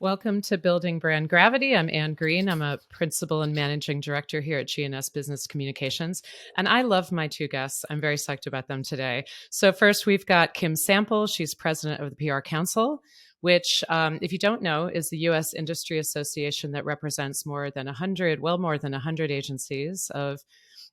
Welcome to Building Brand Gravity. I'm Anne Green. I'm a principal and managing director here at GNS Business Communications. And I love my two guests. I'm very psyched about them today. So first, we've got Kim Sample. She's president of the PR Council, which, if you don't know, is the U.S. industry association that represents more than 100 agencies of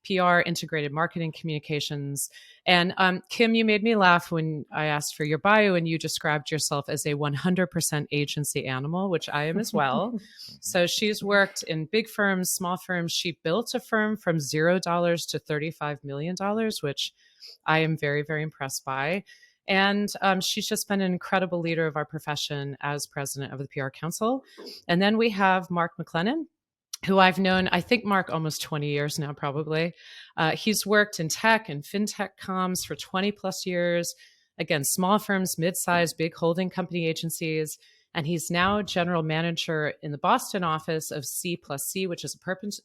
PR, integrated marketing communications. And Kim, you made me laugh when I asked for your bio and you described yourself as a 100% agency animal, which I am as well. So she's worked in big firms, small firms. She built a firm from $0 to $35 million, which I am very, very impressed by. And she's just been an incredible leader of our profession as president of the PR Council. And then we have Mark McClennan, who I've known, I think, Mark, almost 20 years now, probably. He's worked in tech and fintech comms for 20 plus years. Again, small firms, mid-sized, big holding company agencies. And he's now general manager in the Boston office of C+C, which is a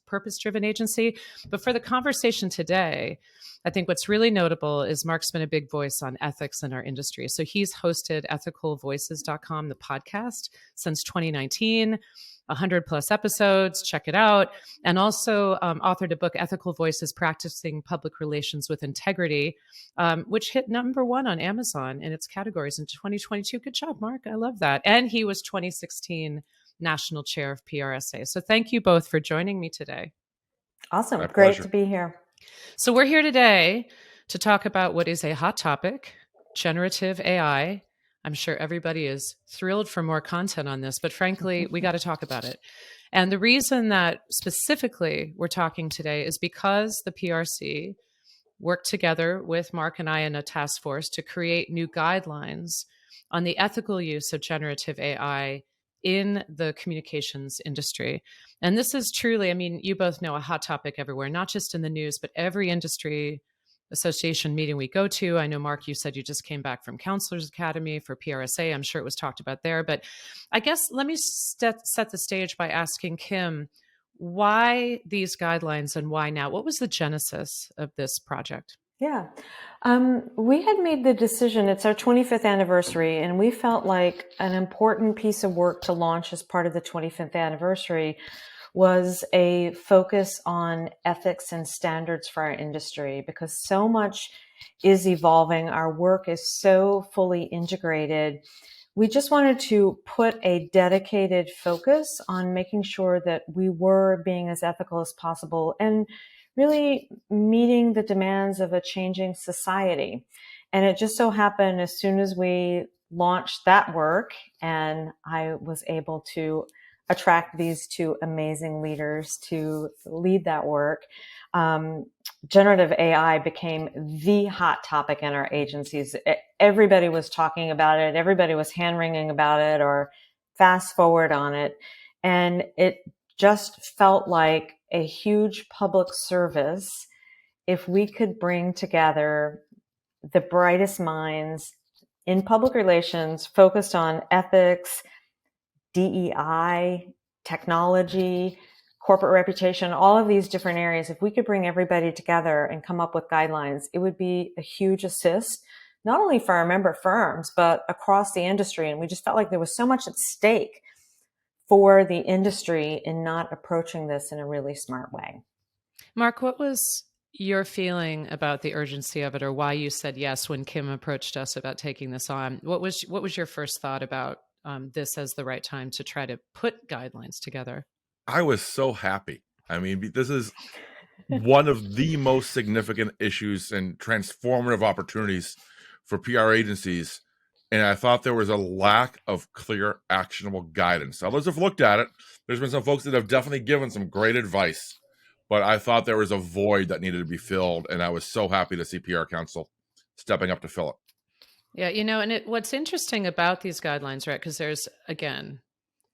purpose-driven agency. But for the conversation today, I think what's really notable is Mark's been a big voice on ethics in our industry. So he's hosted ethicalvoices.com, the podcast, since 2019. 100 plus episodes, check it out. And also authored a book, Ethical Voices, Practicing Public Relations with Integrity, which hit #1 on Amazon in its categories in 2022. Good job, Mark. I love that. And he was 2016 National Chair of PRSA. So thank you both for joining me today. Awesome. Great to be here. So we're here today to talk about what is a hot topic, generative AI. I'm sure everybody is thrilled for more content on this, but frankly, we got to talk about it. And the reason that specifically we're talking today is because the PRC worked together with Mark and I in a task force to create new guidelines on the ethical use of generative AI in the communications industry. And this is truly, I mean, you both know, a hot topic everywhere, not just in the news, but every industry association meeting we go to. I know, Mark, you said you just came back from Counselors Academy for PRSA. I'm sure it was talked about there. But I guess let me set the stage by asking Kim, why these guidelines and why now? What was the genesis of this project? Yeah. We had made the decision, it's our 25th anniversary, and we felt like an important piece of work to launch as part of the 25th anniversary was a focus on ethics and standards for our industry, because so much is evolving. Our work is so fully integrated. We just wanted to put a dedicated focus on making sure that we were being as ethical as possible and really meeting the demands of a changing society. And it just so happened, as soon as we launched that work and I was able to attract these two amazing leaders to lead that work, generative AI became the hot topic in our agencies. Everybody was talking about it. Everybody was hand-wringing about it or fast forward on it. And it just felt like a huge public service if we could bring together the brightest minds in public relations focused on ethics, DEI, technology, corporate reputation, all of these different areas. If we could bring everybody together and come up with guidelines, it would be a huge assist, not only for our member firms, but across the industry. And we just felt like there was so much at stake for the industry in not approaching this in a really smart way. Mark, what was your feeling about the urgency of it, or why you said yes when Kim approached us about taking this on? What was your first thought about this as the right time to try to put guidelines together? I was so happy. I mean, this is one of the most significant issues and transformative opportunities for PR agencies. And I thought there was a lack of clear, actionable guidance. Others have looked at it. There's been some folks that have definitely given some great advice, but I thought there was a void that needed to be filled. And I was so happy to see PR Council stepping up to fill it. Yeah, and what's interesting about these guidelines, right? Because there's, again,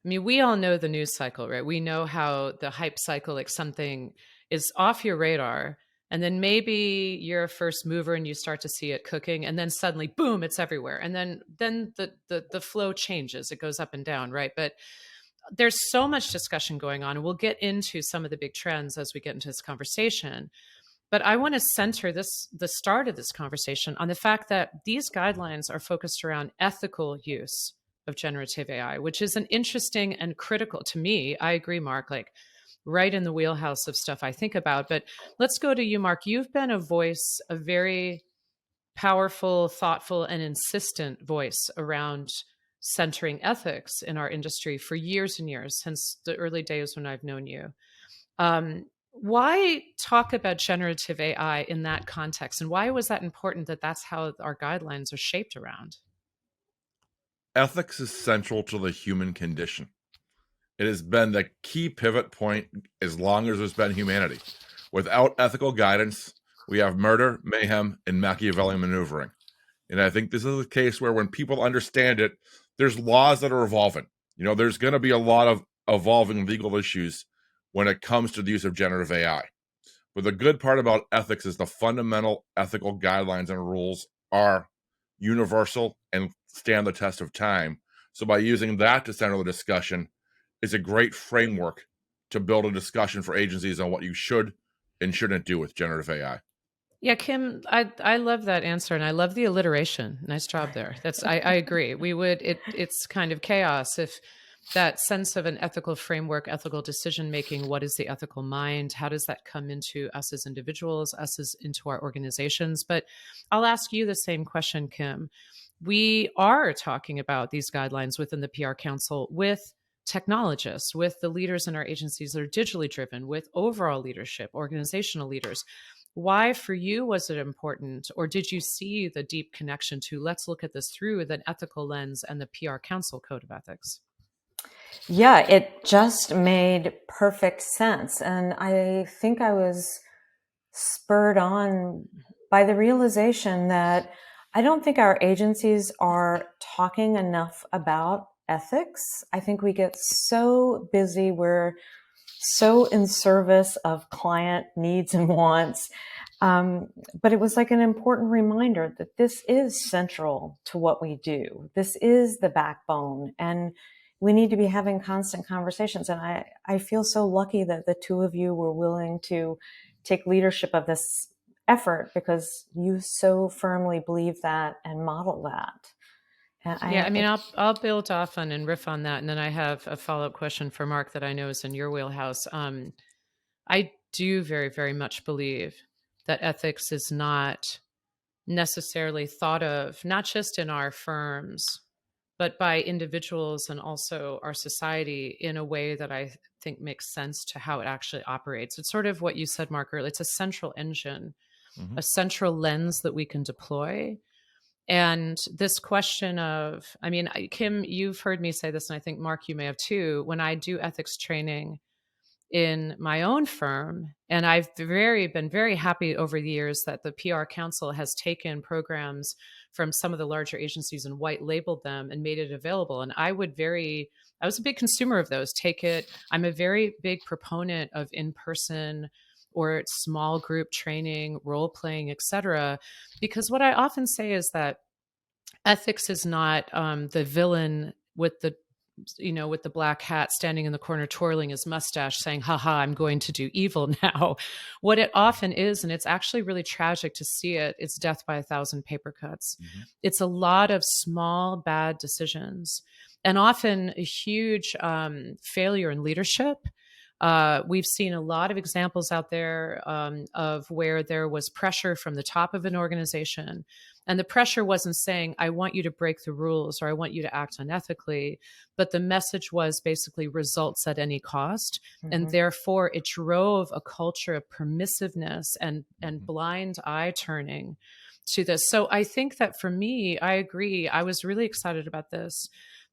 I mean, we all know the news cycle, right? We know how the hype cycle, like something is off your radar, and then maybe you're a first mover and you start to see it cooking, and then suddenly, boom, it's everywhere. And then the flow changes. It goes up and down, right? But there's so much discussion going on, and we'll get into some of the big trends as we get into this conversation. But I want to center the start of this conversation on the fact that these guidelines are focused around ethical use of generative AI, which is an interesting and critical to me. I agree, Mark, like right in the wheelhouse of stuff I think about. But let's go to you, Mark. You've been a voice, a very powerful, thoughtful, and insistent voice around centering ethics in our industry for years and years, since the early days when I've known you. Why talk about generative AI in that context? And why was that important that that's how our guidelines are shaped around? Ethics is central to the human condition. It has been the key pivot point as long as there's been humanity. Without ethical guidance, we have murder, mayhem, and Machiavellian maneuvering. And I think this is a case where when people understand it, there's laws that are evolving. There's going to be a lot of evolving legal issues when it comes to the use of generative AI. But the good part about ethics is the fundamental ethical guidelines and rules are universal and stand the test of time. So by using that to center the discussion, is a great framework to build a discussion for agencies on what you should and shouldn't do with generative AI. Yeah, Kim, I love that answer, and I love the alliteration. Nice job there. I agree. It's kind of chaos if that sense of an ethical framework, ethical decision making. What is the ethical mind? How does that come into us as individuals, into our organizations? But I'll ask you the same question, Kim. We are talking about these guidelines within the PR Council with technologists, with the leaders in our agencies that are digitally driven, with overall leadership, organizational leaders. Why for you was it important, or did you see the deep connection to let's look at this through an ethical lens and the PR Council Code of Ethics? Yeah, it just made perfect sense. And I think I was spurred on by the realization that I don't think our agencies are talking enough about ethics. I think we get so busy. We're so in service of client needs and wants. But it was like an important reminder that this is central to what we do. This is the backbone, and we need to be having constant conversations. And I feel so lucky that the two of you were willing to take leadership of this effort, because you so firmly believe that and model that. Yeah, I mean, I'll build off on and riff on that, and then I have a follow-up question for Mark that I know is in your wheelhouse. I do very, very much believe that ethics is not necessarily thought of, not just in our firms, but by individuals and also our society in a way that I think makes sense to how it actually operates. It's sort of what you said, Mark, earlier. It's a central engine, a central lens that we can deploy. And this question of, I mean, Kim, you've heard me say this, and I think Mark, you may have too. When I do ethics training in my own firm, and I've been very happy over the years that the PR Council has taken programs from some of the larger agencies and white labeled them and made it available. And I was a big consumer of those. Take it. I'm a very big proponent of in-person or small group training, role playing, et cetera. Because what I often say is that ethics is not the villain with the black hat standing in the corner twirling his mustache saying, haha, I'm going to do evil now. What it often is, and it's actually really tragic to see it, it's death by 1,000 paper cuts. It's a lot of small, bad decisions, and often a huge failure in leadership. We've seen a lot of examples out there of where there was pressure from the top of an organization. And the pressure wasn't saying, I want you to break the rules or I want you to act unethically. But the message was basically results at any cost. And therefore, it drove a culture of permissiveness and blind eye turning to this. So I think that for me, I agree. I was really excited about this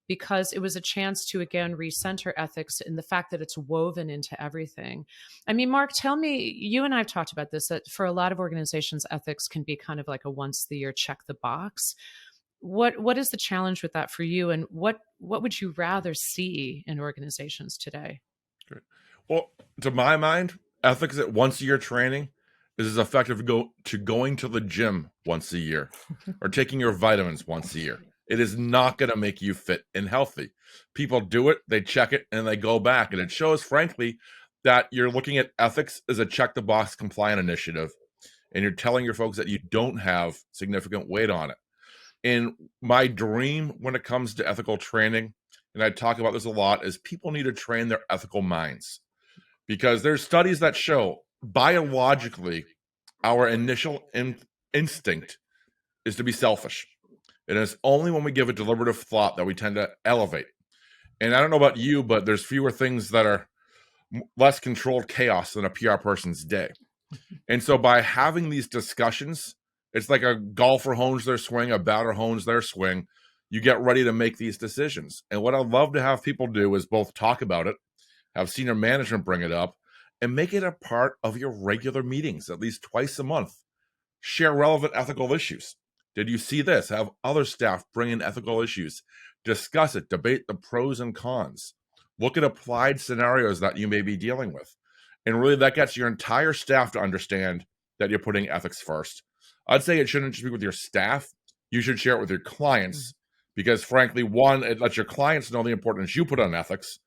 because it was a chance to, again, recenter ethics in the fact that it's woven into everything. I mean, Mark, tell me, you and I have talked about this, that for a lot of organizations, ethics can be kind of like a once a year check the box. What is the challenge with that for you? And what would you rather see in organizations today? Great. Well, to my mind, ethics at once a year training is as effective to going to the gym once a year or taking your vitamins once a year. It is not going to make you fit and healthy. People do it, they check it, and they go back. And it shows, frankly, that you're looking at ethics as a check-the-box compliant initiative, and you're telling your folks that you don't have significant weight on it. And my dream when it comes to ethical training, and I talk about this a lot, is people need to train their ethical minds, because there's studies that show biologically our initial instinct is to be selfish. And it's only when we give it deliberative thought that we tend to elevate. And I don't know about you, but there's fewer things that are less controlled chaos than a PR person's day. And so by having these discussions, it's like a golfer hones their swing, a batter hones their swing. You get ready to make these decisions. And what I'd love to have people do is both talk about it, have senior management bring it up, and make it a part of your regular meetings, at least twice a month. Share relevant ethical issues. Did you see this? Have other staff bring in ethical issues. Discuss it. Debate the pros and cons. Look at applied scenarios that you may be dealing with. And really, that gets your entire staff to understand that you're putting ethics first. I'd say it shouldn't just be with your staff. You should share it with your clients, because frankly, one, it lets your clients know the importance you put on ethics.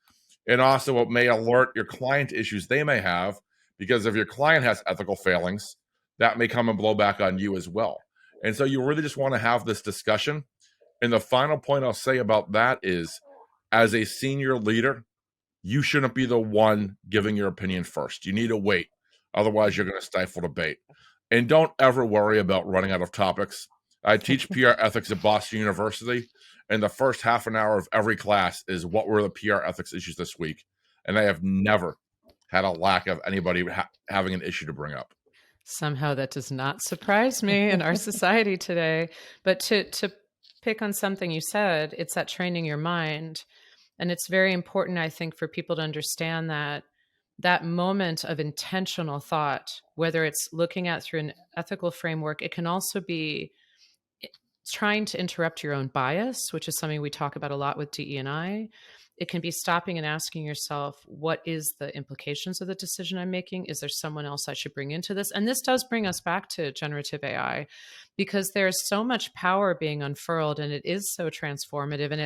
And also it may alert your client to issues they may have, because if your client has ethical failings, that may come and blow back on you as well. And so you really just want to have this discussion. And the final point I'll say about that is, as a senior leader, you shouldn't be the one giving your opinion first. You need to wait. Otherwise, you're going to stifle debate. And don't ever worry about running out of topics. I teach PR ethics at Boston University, and the first half an hour of every class is what were the PR ethics issues this week. And I have never had a lack of anybody having an issue to bring up. Somehow that does not surprise me in our society today. But to pick on something you said, it's that training your mind. And it's very important, I think, for people to understand that that moment of intentional thought, whether it's looking at through an ethical framework, it can also be trying to interrupt your own bias, which is something we talk about a lot with DE&I. It can be stopping and asking yourself, what is the implications of the decision I'm making? Is there someone else I should bring into this? And this does bring us back to generative AI, because there's so much power being unfurled, and it is so transformative. And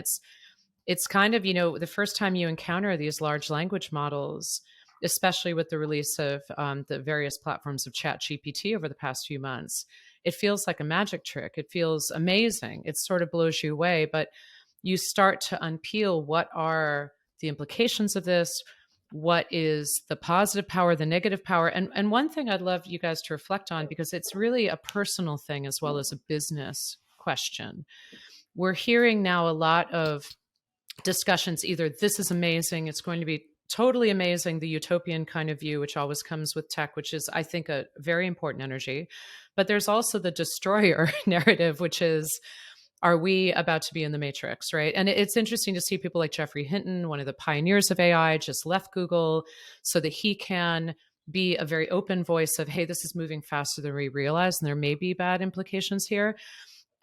it's kind of, the first time you encounter these large language models, especially with the release of the various platforms of ChatGPT over the past few months, it feels like a magic trick. It feels amazing. It sort of blows you away, but you start to unpeel what are the implications of this, what is the positive power, the negative power. And one thing I'd love you guys to reflect on, because it's really a personal thing as well as a business question. We're hearing now a lot of discussions, either this is amazing, it's going to be totally amazing, the utopian kind of view, which always comes with tech, which is, I think, a very important energy. But there's also the destroyer narrative, which is, are we about to be in the matrix, right? And it's interesting to see people like Jeffrey Hinton, one of the pioneers of AI, just left Google so that he can be a very open voice of, hey, this is moving faster than we realize, and there may be bad implications here.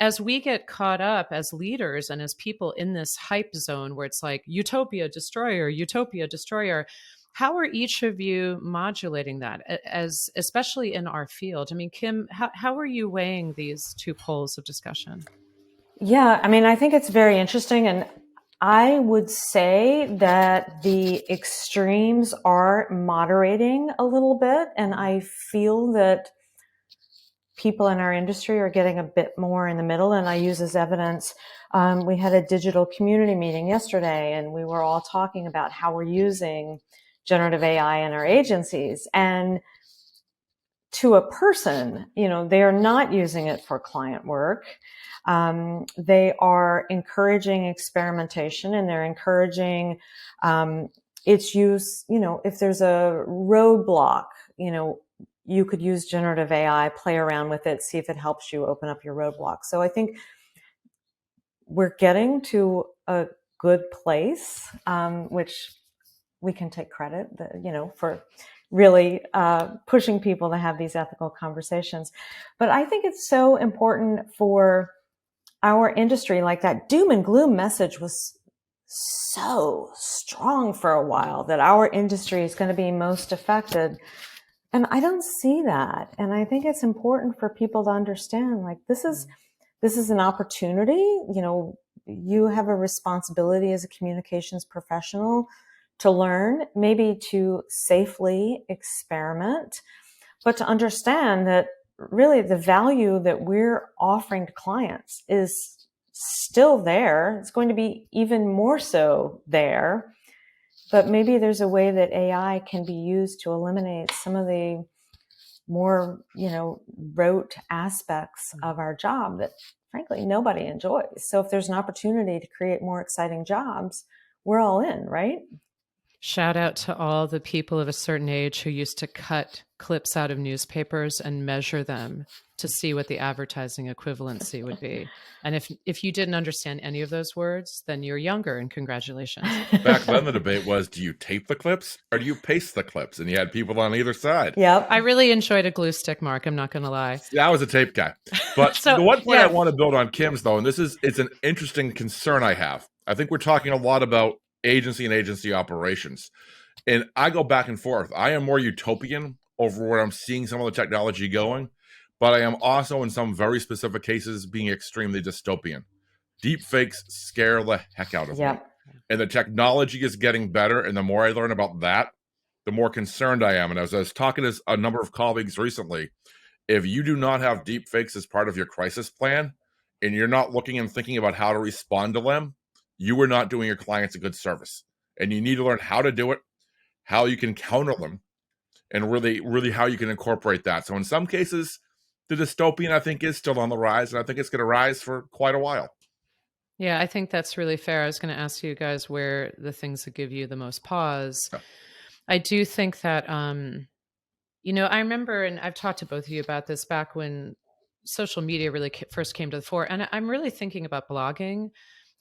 As we get caught up as leaders and as people in this hype zone where it's like utopia, destroyer, how are each of you modulating that, as especially in our field? I mean, Kim, how are you weighing these two poles of discussion? Yeah, I mean, I think it's very interesting. And I would say that the extremes are moderating a little bit. And I feel that people in our industry are getting a bit more in the middle. And I use as evidence, we had a digital community meeting yesterday, and we were all talking about how we're using generative AI in our agencies. And to a person, they are not using it for client work. They are encouraging experimentation, and they're encouraging its use. If there's a roadblock, you could use generative AI, play around with it, see if it helps you open up your roadblock. So I think we're getting to a good place, which we can take credit, for really pushing people to have these ethical conversations. But I think it's so important for our industry. Like, that doom and gloom message was so strong for a while, that our industry is going to be most affected. And I don't see that. And I think it's important for people to understand, like, this is an opportunity. You have a responsibility as a communications professional to learn, maybe to safely experiment, but to understand that really the value that we're offering to clients is still there. It's going to be even more so there. But maybe there's a way that AI can be used to eliminate some of the more, rote aspects of our job that frankly nobody enjoys. So if there's an opportunity to create more exciting jobs, we're all in, right? Shout out to all the people of a certain age who used to cut clips out of newspapers and measure them to see what the advertising equivalency would be. And if you didn't understand any of those words, then you're younger, and congratulations. Back then, the debate was, do you tape the clips or do you paste the clips? And you had people on either side. Yep. I really enjoyed a glue stick, Mark. I'm not going to lie. See, I was a tape guy. But So, the one point yeah. I want to build on Kim's, though, and it's an interesting concern I have. I think we're talking a lot about agency and agency operations. And I go back and forth. I am more utopian over where I'm seeing some of the technology going, but I am also in some very specific cases being extremely dystopian. Deep fakes scare the heck out of me. And the technology is getting better. And the more I learn about that, the more concerned I am. And as I was talking to a number of colleagues recently, if you do not have deep fakes as part of your crisis plan, and you're not looking and thinking about how to respond to them, you are not doing your clients a good service. And you need to learn how to do it, how you can counter them, and really, really how you can incorporate that. So in some cases, the dystopian, I think, is still on the rise, and I think it's going to rise for quite a while. Yeah, I think that's really fair. I was going to ask you guys where the things that give you the most pause. Yeah. I do think that, I remember, and I've talked to both of you about this back when social media really first came to the fore. And I'm really thinking about blogging.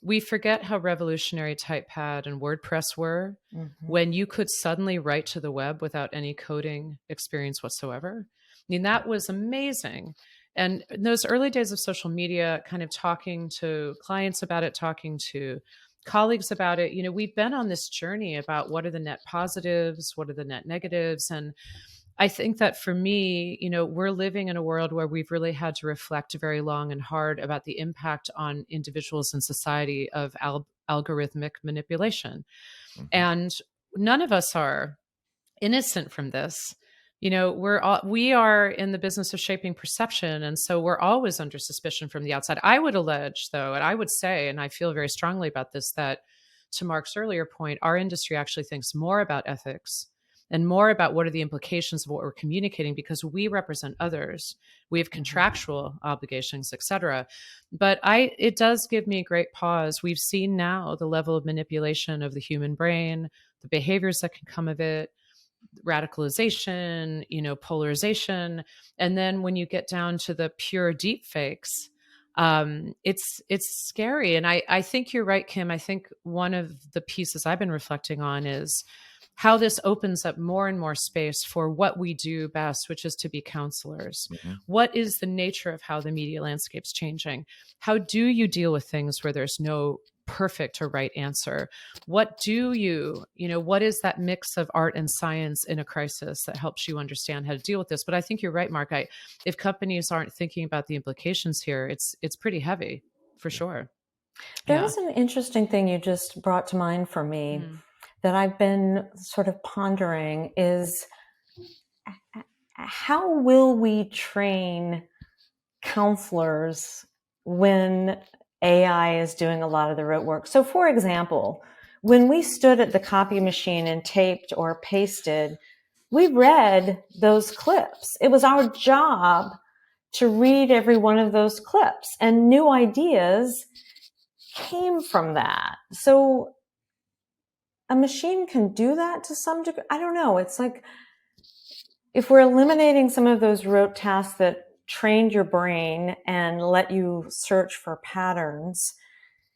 We forget how revolutionary Typepad and WordPress were when you could suddenly write to the web without any coding experience whatsoever. I mean, that was amazing. And in those early days of social media, kind of talking to clients about it, talking to colleagues about it, we've been on this journey about what are the net positives, what are the net negatives. And I think that for me, we're living in a world where we've really had to reflect very long and hard about the impact on individuals and society of algorithmic manipulation. And none of us are innocent from this. We are in the business of shaping perception. And so we're always under suspicion from the outside. I would allege, though, and I would say, and I feel very strongly about this, that to Mark's earlier point, our industry actually thinks more about ethics and more about what are the implications of what we're communicating, because we represent others. We have contractual obligations, et cetera. But it does give me great pause. We've seen now the level of manipulation of the human brain, the behaviors that can come of it, radicalization, polarization. And then when you get down to the pure deep fakes, it's scary. And I think you're right, Kim. I think one of the pieces I've been reflecting on is how this opens up more and more space for what we do best, which is to be counselors. What is the nature of how the media landscape's changing? How do you deal with things where there's no perfect or right answer? What is that mix of art and science in a crisis that helps you understand how to deal with this? But I think you're right, Mark. If companies aren't thinking about the implications here, it's pretty heavy for sure. There was an interesting thing you just brought to mind for me that I've been sort of pondering is how will we train counselors when AI is doing a lot of the rote work? So for example, when we stood at the copy machine and taped or pasted, we read those clips. It was our job to read every one of those clips, and new ideas came from that. So a machine can do that to some degree. I don't know. It's like if we're eliminating some of those rote tasks that trained your brain and let you search for patterns,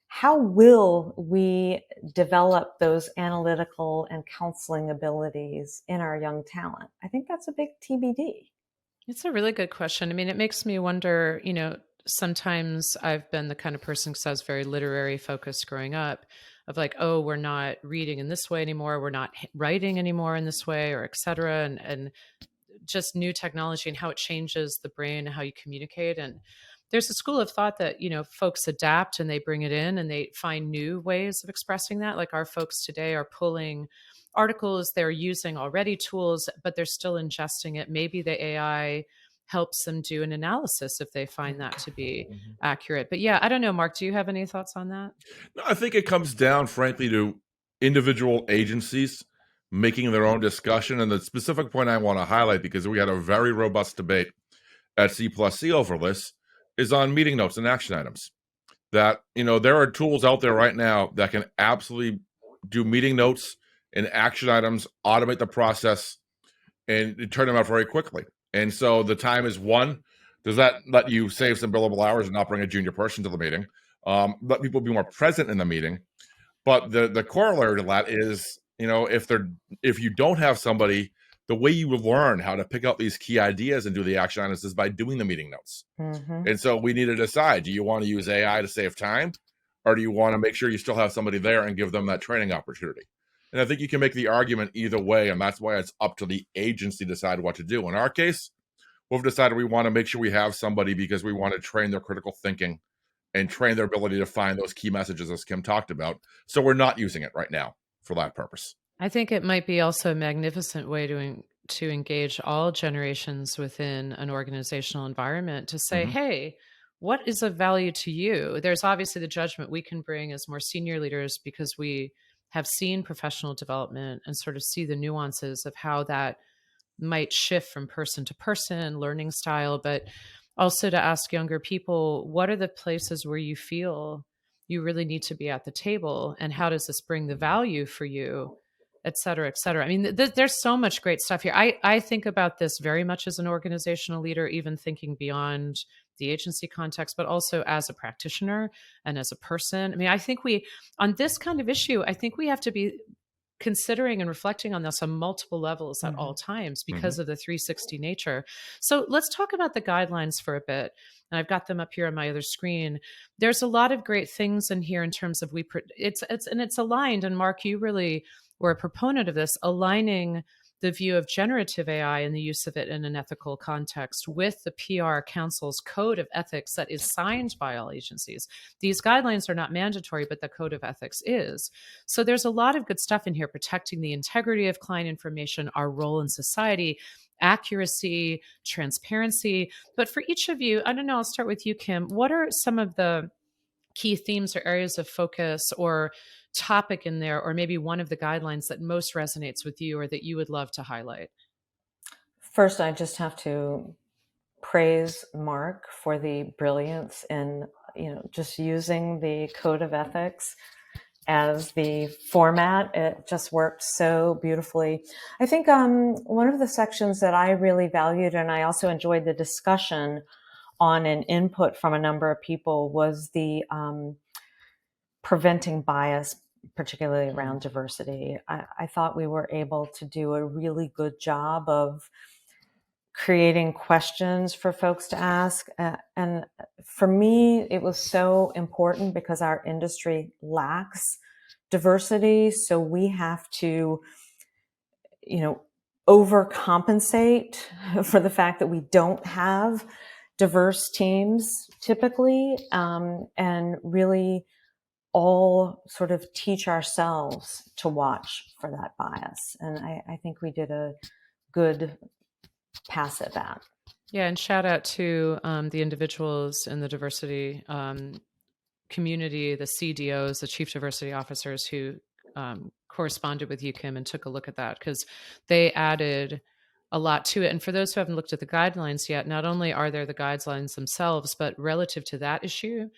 how will we develop those analytical and counseling abilities in our young talent? I think that's a big TBD. It's a really good question. I mean, it makes me wonder, sometimes I've been the kind of person, because I was very literary focused growing up, of like, oh, we're not reading in this way anymore. We're not writing anymore in this way, or et cetera. And just new technology and how it changes the brain and how you communicate. And there's a school of thought that, folks adapt and they bring it in and they find new ways of expressing that. Like our folks today are pulling articles, they're using already tools, but they're still ingesting it. Maybe the AI helps them do an analysis if they find that to be accurate. But yeah, I don't know, Mark, do you have any thoughts on that? No, I think it comes down, frankly, to individual agencies making their own discussion. And the specific point I want to highlight, because we had a very robust debate at C+C over this, is on meeting notes and action items. That, there are tools out there right now that can absolutely do meeting notes and action items, automate the process, and turn them out very quickly. And so the time is one. Does that let you save some billable hours and not bring a junior person to the meeting? Let people be more present in the meeting. But the corollary to that is, if you don't have somebody, the way you learn how to pick out these key ideas and do the action items is by doing the meeting notes. And so we need to decide, do you want to use AI to save time, or do you want to make sure you still have somebody there and give them that training opportunity? And I think you can make the argument either way, and that's why it's up to the agency to decide what to do. In our case, we've decided we want to make sure we have somebody because we want to train their critical thinking and train their ability to find those key messages, as Kim talked about. So we're not using it right now for that purpose. I think it might be also a magnificent way to engage all generations within an organizational environment to say, hey, what is of value to you? There's obviously the judgment we can bring as more senior leaders because we have seen professional development and sort of see the nuances of how that might shift from person to person, learning style, but also to ask younger people, what are the places where you feel you really need to be at the table, and how does this bring the value for you, et cetera, et cetera. I mean, there's so much great stuff here. I think about this very much as an organizational leader, even thinking beyond the agency context, but also as a practitioner and as a person. I mean, I think on this kind of issue, I think we have to be considering and reflecting on this on multiple levels at all times because of the 360 nature. So let's talk about the guidelines for a bit. And I've got them up here on my other screen. There's a lot of great things in here in terms of it's aligned. And Mark, you really were a proponent of this, aligning the view of generative AI and the use of it in an ethical context with the PR Council's code of ethics that is signed by all agencies. These guidelines are not mandatory, but the code of ethics is. So there's a lot of good stuff in here, protecting the integrity of client information, our role in society, accuracy, transparency. But for each of you, I don't know, I'll start with you, Kim. What are some of the key themes or areas of focus or topic in there, or maybe one of the guidelines that most resonates with you or that you would love to highlight? First, I just have to praise Mark for the brilliance in, just using the code of ethics as the format. It just worked so beautifully. I think one of the sections that I really valued, and I also enjoyed the discussion on an input from a number of people, was the preventing bias, particularly around diversity. I thought we were able to do a really good job of creating questions for folks to ask. And for me, it was so important because our industry lacks diversity. So we have to, overcompensate for the fact that we don't have diverse teams typically, and really all sort of teach ourselves to watch for that bias. And I think we did a good pass at that. Yeah, and shout out to the individuals in the diversity community, the CDOs, the Chief Diversity Officers, who corresponded with you, Kim, and took a look at that, because they added a lot to it. And for those who haven't looked at the guidelines yet, not only are there the guidelines themselves, but relative to that issue,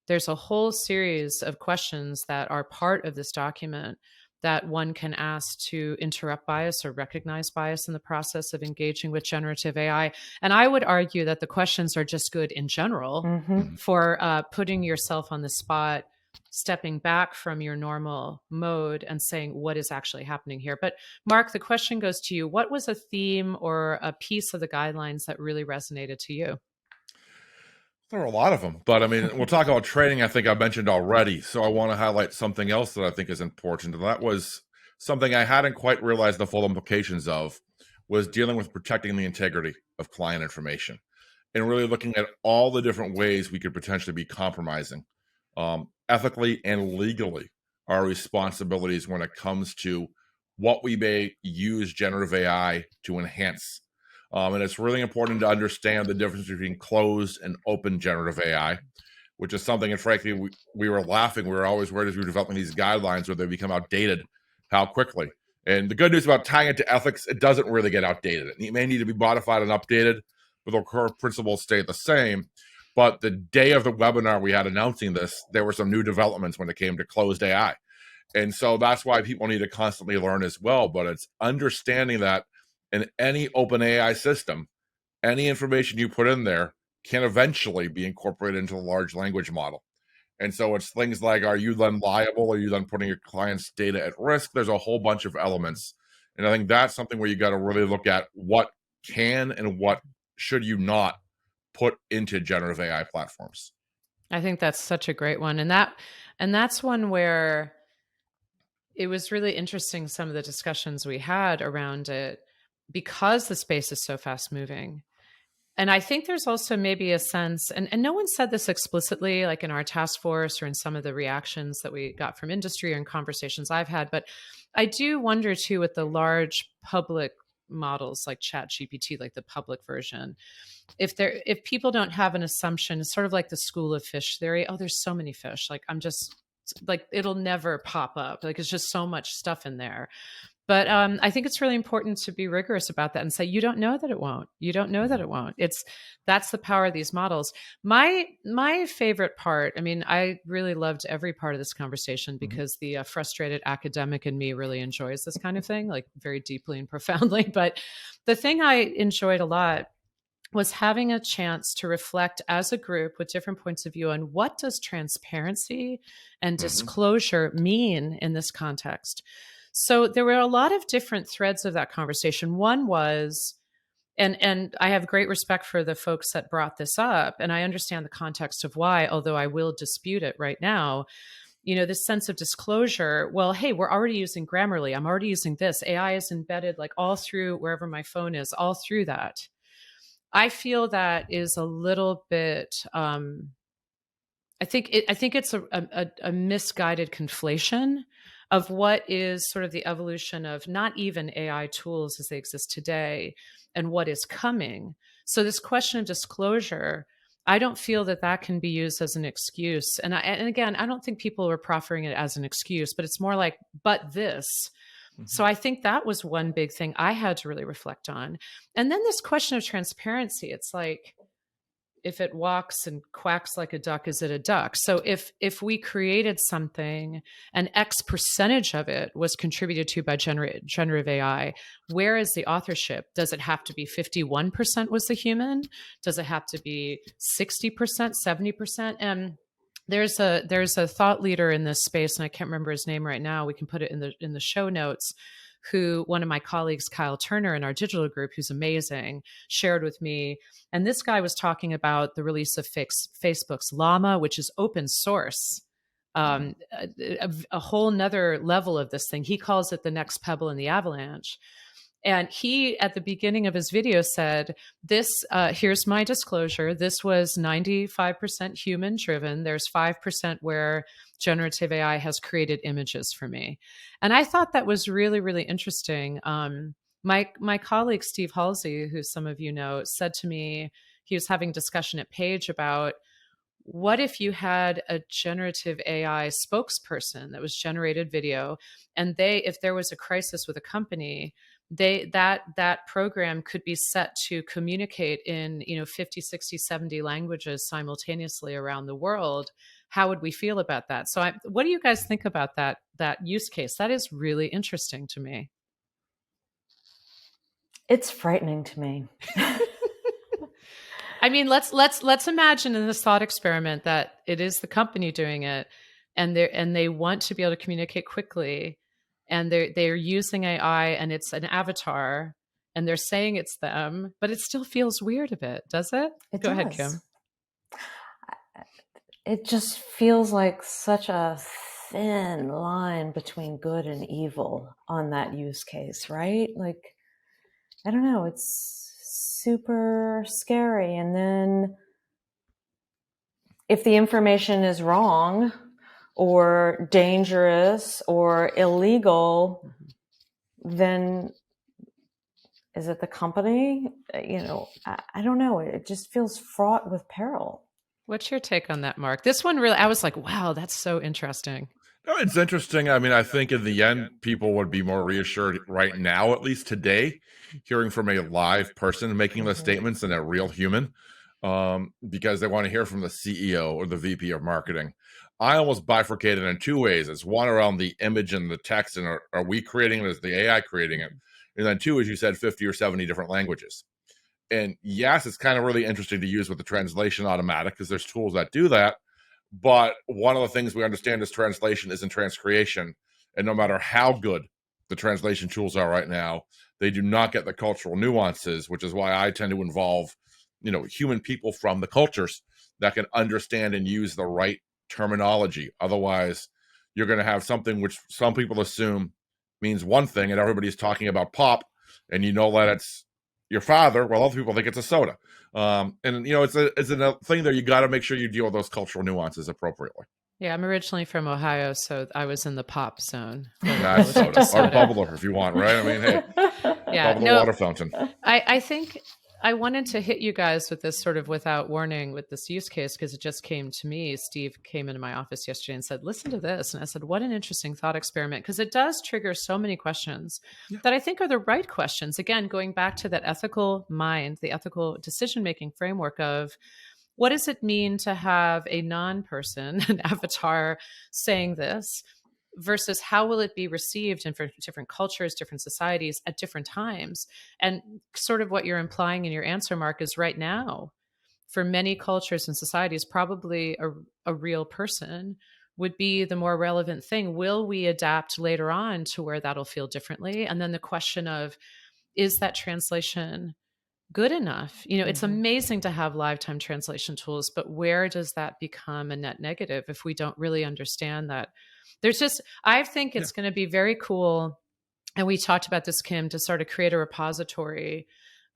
there's a whole series of questions that are part of this document that one can ask to interrupt bias or recognize bias in the process of engaging with generative AI. And I would argue that the questions are just good in general for putting yourself on the spot, stepping back from your normal mode and saying, what is actually happening here? But Mark, the question goes to you. What was a theme or a piece of the guidelines that really resonated to you? There are a lot of them, but I mean, we'll talk about training, I think I mentioned already. So I want to highlight something else that I think is important. And that was something I hadn't quite realized the full implications of, was dealing with protecting the integrity of client information and really looking at all the different ways we could potentially be compromising ethically and legally our responsibilities when it comes to what we may use generative AI to enhance. And it's really important to understand the difference between closed and open generative AI, which is something, and frankly, we were laughing. We were always worried as we were developing these guidelines where they become outdated, how quickly. And the good news about tying it to ethics, it doesn't really get outdated. It may need to be modified and updated, but the core principles stay the same. But the day of the webinar we had announcing this, there were some new developments when it came to closed AI. And so that's why people need to constantly learn as well. But it's understanding that in any open AI system, any information you put in there can eventually be incorporated into a large language model. And so it's things like, are you then liable? Are you then putting your client's data at risk? There's a whole bunch of elements. And I think that's something where you got to really look at what can and what should you not put into generative AI platforms. I think that's such a great one. And that's one where it was really interesting, some of the discussions we had around it, because the space is so fast moving. And I think there's also maybe a sense, and no one said this explicitly, like in our task force or in some of the reactions that we got from industry or in conversations I've had, but I do wonder too, with the large public models like ChatGPT, like the public version, if people don't have an assumption, it's sort of like the school of fish theory. Oh, there's so many fish. Like I'm just like, it'll never pop up. Like it's just so much stuff in there. But I think it's really important to be rigorous about that and say, you don't know that it won't. You don't know that it won't. That's the power of these models. My favorite part, I mean, I really loved every part of this conversation because the frustrated academic in me really enjoys this kind of thing, like very deeply and profoundly. But the thing I enjoyed a lot was having a chance to reflect as a group with different points of view on what does transparency and disclosure mean in this context. So there were a lot of different threads of that conversation. One was, and I have great respect for the folks that brought this up, and I understand the context of why, although I will dispute it right now. You know, this sense of disclosure, well, hey, we're already using Grammarly. I'm already using this. AI is embedded like all through wherever my phone is, all through that. I feel that is a little bit, I think it's a misguided conflation of what is sort of the evolution of not even AI tools as they exist today and what is coming. So this question of disclosure, I don't feel that can be used as an excuse. And again, I don't think people were proffering it as an excuse, but it's more like, but this. So I think that was one big thing I had to really reflect on. And then this question of transparency, it's like, if it walks and quacks like a duck, is it a duck? So if we created something and X percentage of it was contributed to by generative AI, where is the authorship? Does it have to be 51% was the human? Does it have to be 60%, 70%? And there's a thought leader in this space, and I can't remember his name right now. We can put it in the show notes. Who one of my colleagues, Kyle Turner, in our digital group, who's amazing, shared with me. And this guy was talking about the release of Facebook's Llama, which is open source. A whole nother level of this thing. He calls it the next pebble in the avalanche. And he, at the beginning of his video, said, this, here's my disclosure. This was 95% human driven. There's 5% where generative AI has created images for me. And I thought that was really, really interesting. My colleague, Steve Halsey, who some of you know, said to me, he was having a discussion at Page about, what if you had a generative AI spokesperson that was generated video, and if there was a crisis with a company, that program could be set to communicate in 50, 60, 70 languages simultaneously around the world. How would we feel about that? So what do you guys think about that use case? That is really interesting to me. It's frightening to me. I mean, let's imagine in this thought experiment that it is the company doing it, and they want to be able to communicate quickly, and they're using AI, and it's an avatar, and they're saying it's them, but it still feels weird a bit, does it? Go ahead, Kim. It just feels like such a thin line between good and evil on that use case, right? Like, I don't know, it's super scary. And then if the information is wrong or dangerous or illegal, then Is it the company? I don't know. It just feels fraught with peril. What's your take on that, Mark? This one really, I was like, wow, that's so interesting. No, it's interesting. I mean, I think in the end, people would be more reassured right now, at least today, hearing from a live person making those statements than a real human, because they want to hear from the CEO or the VP of marketing. I almost bifurcated in two ways. It's one around the image and the text, and are we creating it? Is the AI creating it? And then two, as you said, 50 or 70 different languages. And yes, it's kind of really interesting to use with the translation automatic because there's tools that do that. But one of the things we understand is translation isn't transcreation. And no matter how good the translation tools are right now, they do not get the cultural nuances, which is why I tend to involve, human people from the cultures that can understand and use the right terminology. Otherwise, you're going to have something which some people assume means one thing and everybody's talking about pop, and that it's your father. Well, other people think it's a soda. It's a thing that you got to make sure you deal with those cultural nuances appropriately. Yeah, I'm originally from Ohio, so I was in the pop zone. Nice soda. Or bubbler if you want, right? I mean, hey, yeah, bubble the water fountain. I think I wanted to hit you guys with this sort of without warning with this use case because it just came to me. Steve came into my office yesterday and said, listen to this. And I said, what an interesting thought experiment, because it does trigger so many questions that I think are the right questions. Again, going back to that ethical mind, the ethical decision-making framework of what does it mean to have a non-person, an avatar saying this? Versus how will it be received in different cultures, different societies at different times? And sort of what you're implying in your answer, Mark, is right now, for many cultures and societies, probably a real person would be the more relevant thing. Will we adapt later on to where that'll feel differently? And then the question of, is that translation good enough? It's amazing to have lifetime translation tools, but where does that become a net negative if we don't really understand that? I think it's going to be very cool. And we talked about this, Kim, to sort of create a repository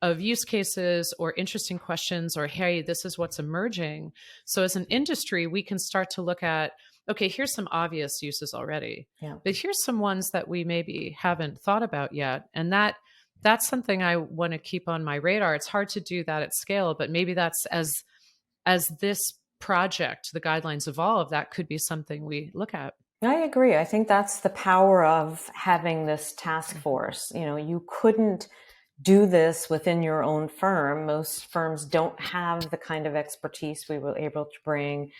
of use cases or interesting questions or, hey, this is what's emerging. So as an industry, we can start to look at, okay, here's some obvious uses already, but here's some ones that we maybe haven't thought about yet. And that's something I want to keep on my radar. It's hard to do that at scale, but maybe that's as this project, the guidelines evolve, that could be something we look at. I agree. I think that's the power of having this task force. You couldn't do this within your own firm. Most firms don't have the kind of expertise we were able to bring,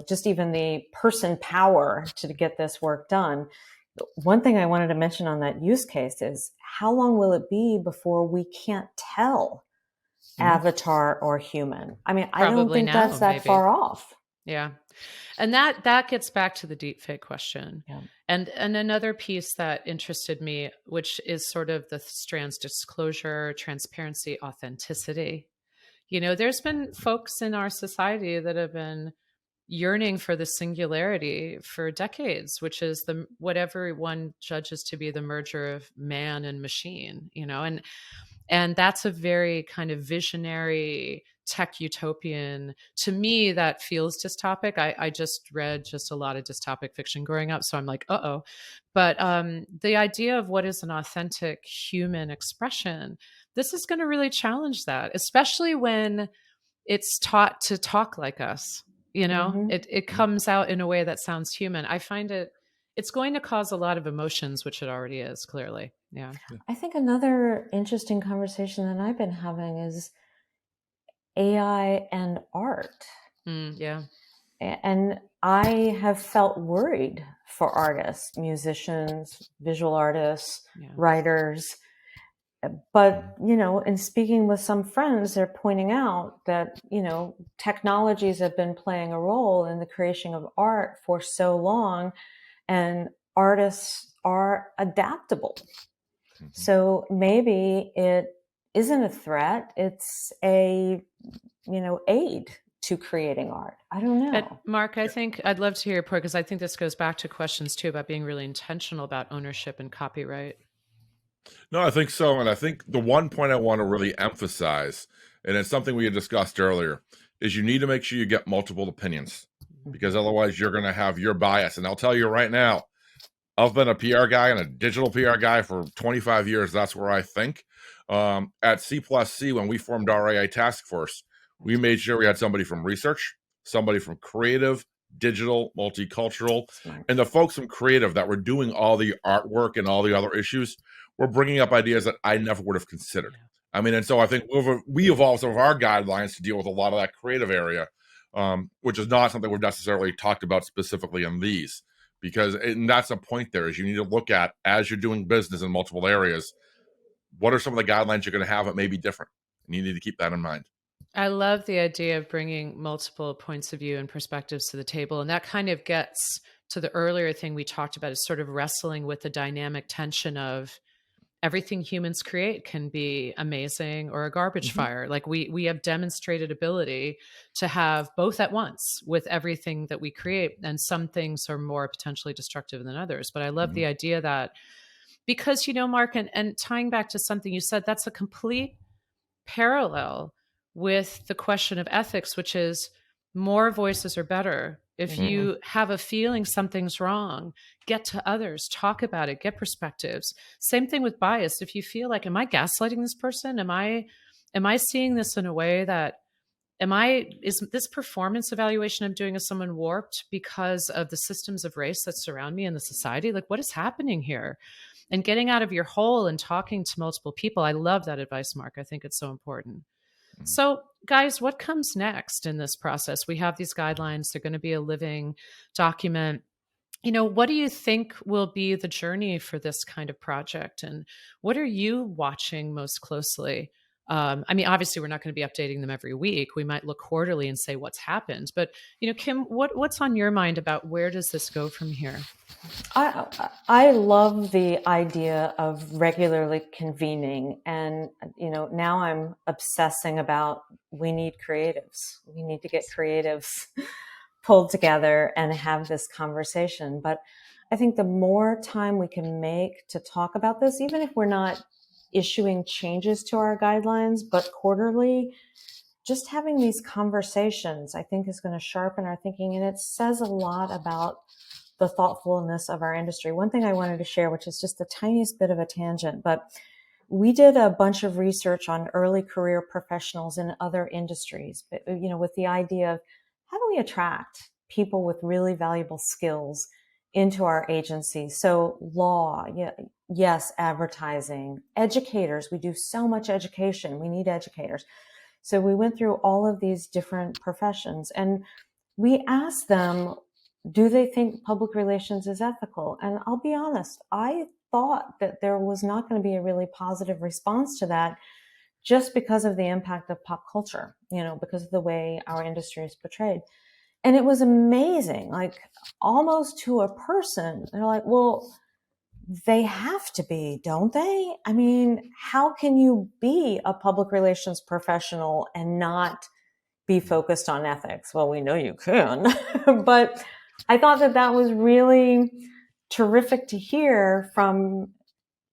just even the person power to get this work done. One thing I wanted to mention on that use case is how long will it be before we can't tell avatar or human? I mean, I don't think that's that far off. Yeah. And that gets back to the deepfake question. Yeah. And another piece that interested me, which is sort of the strands: disclosure, transparency, authenticity. There's been folks in our society that have been yearning for the singularity for decades, which is what everyone judges to be the merger of man and machine, and that's a very kind of visionary tech utopian. To me, that feels dystopic. I just read a lot of dystopic fiction growing up, so I'm like, uh-oh. But the idea of what is an authentic human expression, this is going to really challenge that, especially when it's taught to talk like us. It comes out in a way that sounds human. I find it's going to cause a lot of emotions, which it already is, clearly. Yeah. I think another interesting conversation that I've been having is AI and art. Yeah. And I have felt worried for artists, musicians, visual artists, writers. But, in speaking with some friends, they're pointing out that, technologies have been playing a role in the creation of art for so long, and artists are adaptable. So maybe it isn't a threat. It's a, aid to creating art. I don't know. But Mark, I think I'd love to hear your report, because I think this goes back to questions too about being really intentional about ownership and copyright. No, I think so. And I think the one point I want to really emphasize, and it's something we had discussed earlier, is you need to make sure you get multiple opinions, because otherwise you're going to have your bias. And I'll tell you right now, I've been a PR guy and a digital PR guy for 25 years. That's where I think. At C plus C, when we formed our AI task force, we made sure we had somebody from research, somebody from creative, digital, multicultural, Smart. and the folks from creative that were doing all the artwork and all the other issues were bringing up ideas that I never would have considered. I mean, and so I think we evolved some of our guidelines to deal with a lot of that creative area, which is not something we've necessarily talked about specifically in these, because and that's the point there is you need to look at, as you're doing business in multiple areas, what are some of the guidelines you're going to have that may be different? And you need to keep that in mind. I love the idea of bringing multiple points of view and perspectives to the table. And that kind of gets to the earlier thing we talked about, is sort of wrestling with the dynamic tension of everything humans create can be amazing or a garbage fire. Like we have demonstrated ability to have both at once with everything that we create. And some things are more potentially destructive than others. But I love the idea that, because, Mark, and tying back to something you said, that's a complete parallel with the question of ethics, which is more voices are better. If you have a feeling something's wrong, get to others, talk about it, get perspectives. Same thing with bias. If you feel like, am I gaslighting this person? Am I seeing this in a way that, is this performance evaluation I'm doing as someone warped because of the systems of race that surround me in the society? Like, what is happening here? And getting out of your hole and talking to multiple people. I love that advice, Mark. I think it's so important. So, guys, what comes next in this process? We have these guidelines. They're going to be a living document. What do you think will be the journey for this kind of project? And what are you watching most closely? I mean, obviously, we're not going to be updating them every week. We might look quarterly and say what's happened. But, Kim, what's on your mind about where does this go from here? I love the idea of regularly convening, and now I'm obsessing about, we need creatives. We need to get creatives pulled together and have this conversation. But I think the more time we can make to talk about this, even if we're not issuing changes to our guidelines, but quarterly, just having these conversations, I think, is going to sharpen our thinking. And it says a lot about the thoughtfulness of our industry. One thing I wanted to share, which is just the tiniest bit of a tangent, but we did a bunch of research on early career professionals in other industries, but, with the idea of how do we attract people with really valuable skills into our agency? So law, yes, advertising, educators. We do so much education. We need educators. So we went through all of these different professions and we asked them, do they think public relations is ethical? And I'll be honest, I thought that there was not going to be a really positive response to that, just because of the impact of pop culture, because of the way our industry is portrayed. And it was amazing, like almost to a person. They're like, well, they have to be, don't they? I mean, how can you be a public relations professional and not be focused on ethics? Well, we know you can, but I thought that was really terrific to hear from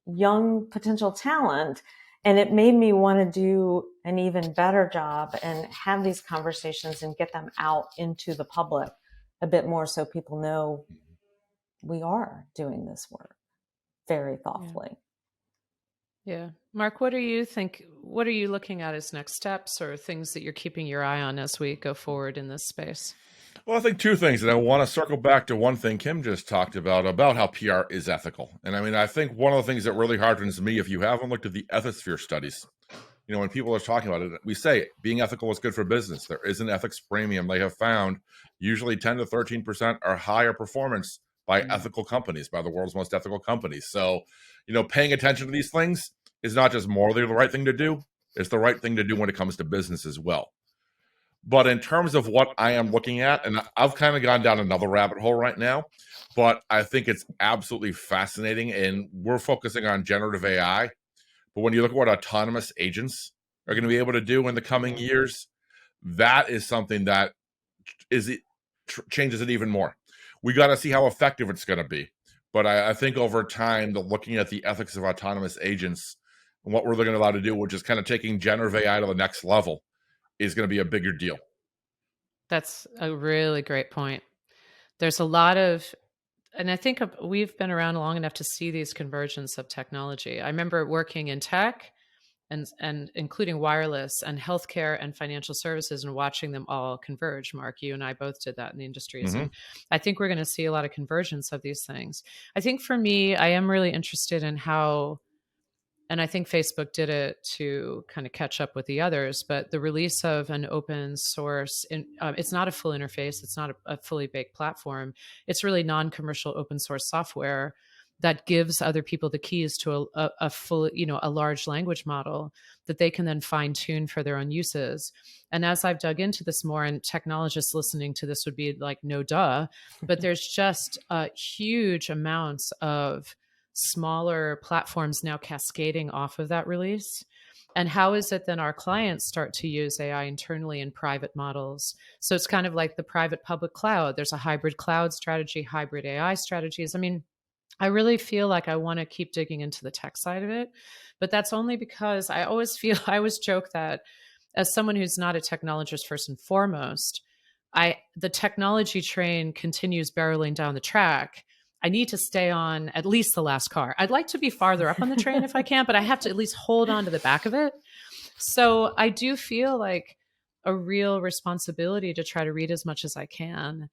young potential talent. And it made me want to do an even better job and have these conversations and get them out into the public a bit more, so people know we are doing this work very thoughtfully. Yeah. Mark, what do you think? What are you looking at as next steps or things that you're keeping your eye on as we go forward in this space? Well, I think two things, and I want to circle back to one thing Kim just talked about how PR is ethical. And I mean, I think one of the things that really hardens me, if you haven't looked at the ethisphere studies, when people are talking about it, we say being ethical is good for business. There is an ethics premium. They have found usually 10 to 13% are higher performance by ethical companies, by the world's most ethical companies. So, paying attention to these things is not just morally the right thing to do, it's the right thing to do when it comes to business as well. But in terms of what I am looking at, and I've kind of gone down another rabbit hole right now, but I think it's absolutely fascinating. And we're focusing on generative AI. But when you look at what autonomous agents are going to be able to do in the coming years, that is something that changes it even more. We got to see how effective it's going to be. But I think over time, looking at the ethics of autonomous agents and what we're going to allow to do, which is kind of taking generative AI to the next level, is going to be a bigger deal. That's a really great point. There's a lot of, and I think we've been around long enough to see these convergence of technology. I remember working in tech and including wireless and healthcare and financial services, and watching them all converge. Mark, you and I both did that in the industries. Mm-hmm. And I think we're going to see a lot of convergence of these things. I think for me, I am really interested in how, and I think Facebook did it to kind of catch up with the others, but the release of an open source, it's not a full interface, it's not a fully baked platform. It's really non-commercial open source software that gives other people the keys to a full, a large language model that they can then fine tune for their own uses. And as I've dug into this more, and technologists listening to this would be like, no duh, but there's just huge amounts of smaller platforms now cascading off of that release. And how is it then our clients start to use AI internally in private models? So it's kind of like the private public cloud. There's a hybrid cloud strategy, hybrid AI strategies. I mean, I really feel like I want to keep digging into the tech side of it, but that's only because I always joke that as someone who's not a technologist first and foremost, the technology train continues barreling down the track. I need to stay on at least the last car. I'd like to be farther up on the train if I can, but I have to at least hold on to the back of it. So I do feel like a real responsibility to try to read as much as I can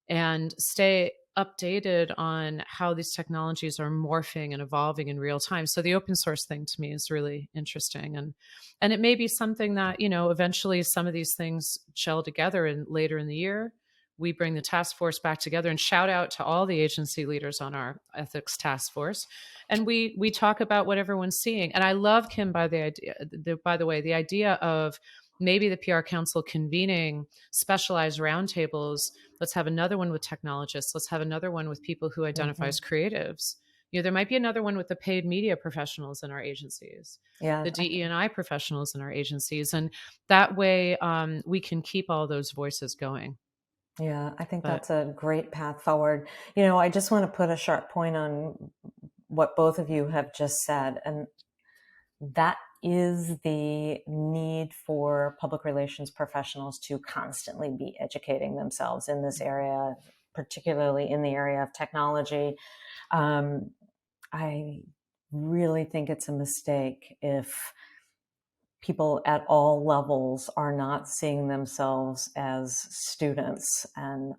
and stay updated on how these technologies are morphing and evolving in real time. So the open source thing to me is really interesting, and it may be something that, eventually some of these things gel together, and later in the year we bring the task force back together, and shout out to all the agency leaders on our ethics task force, and we talk about what everyone's seeing. And I love, Kim, by the way, the idea of maybe the PR Council convening specialized roundtables. Let's have another one with technologists. Let's have another one with people who identify as creatives. There might be another one with the paid media professionals in our agencies, the DE&I professionals in our agencies. And that way we can keep all those voices going. Yeah, I think that's a great path forward. I just want to put a sharp point on what both of you have just said. And that is the need for public relations professionals to constantly be educating themselves in this area, particularly in the area of technology. I really think it's a mistake if people at all levels are not seeing themselves as students, and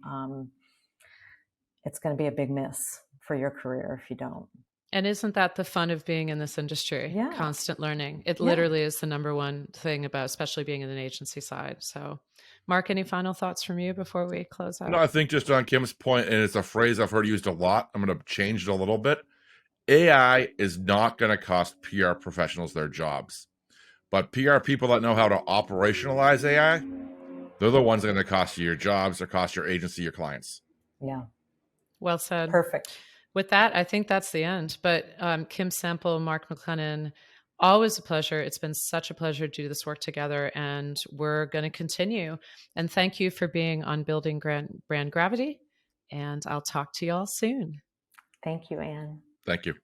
it's going to be a big miss for your career if you don't. And isn't that the fun of being in this industry? Yeah. Constant learning. It literally is the number one thing about, especially being in an agency side. So, Mark, any final thoughts from you before we close out? No, I think just on Kim's point, and it's a phrase I've heard used a lot, I'm going to change it a little bit. AI is not going to cost PR professionals their jobs. But PR people that know how to operationalize AI, they're the ones that are going to cost you your jobs or cost your agency, your clients. Yeah. Well said. Perfect. With that, I think that's the end. But Kim Sample, Mark McClennan, always a pleasure. It's been such a pleasure to do this work together, and we're going to continue. And thank you for being on Building Brand Gravity. And I'll talk to you all soon. Thank you, Anne. Thank you.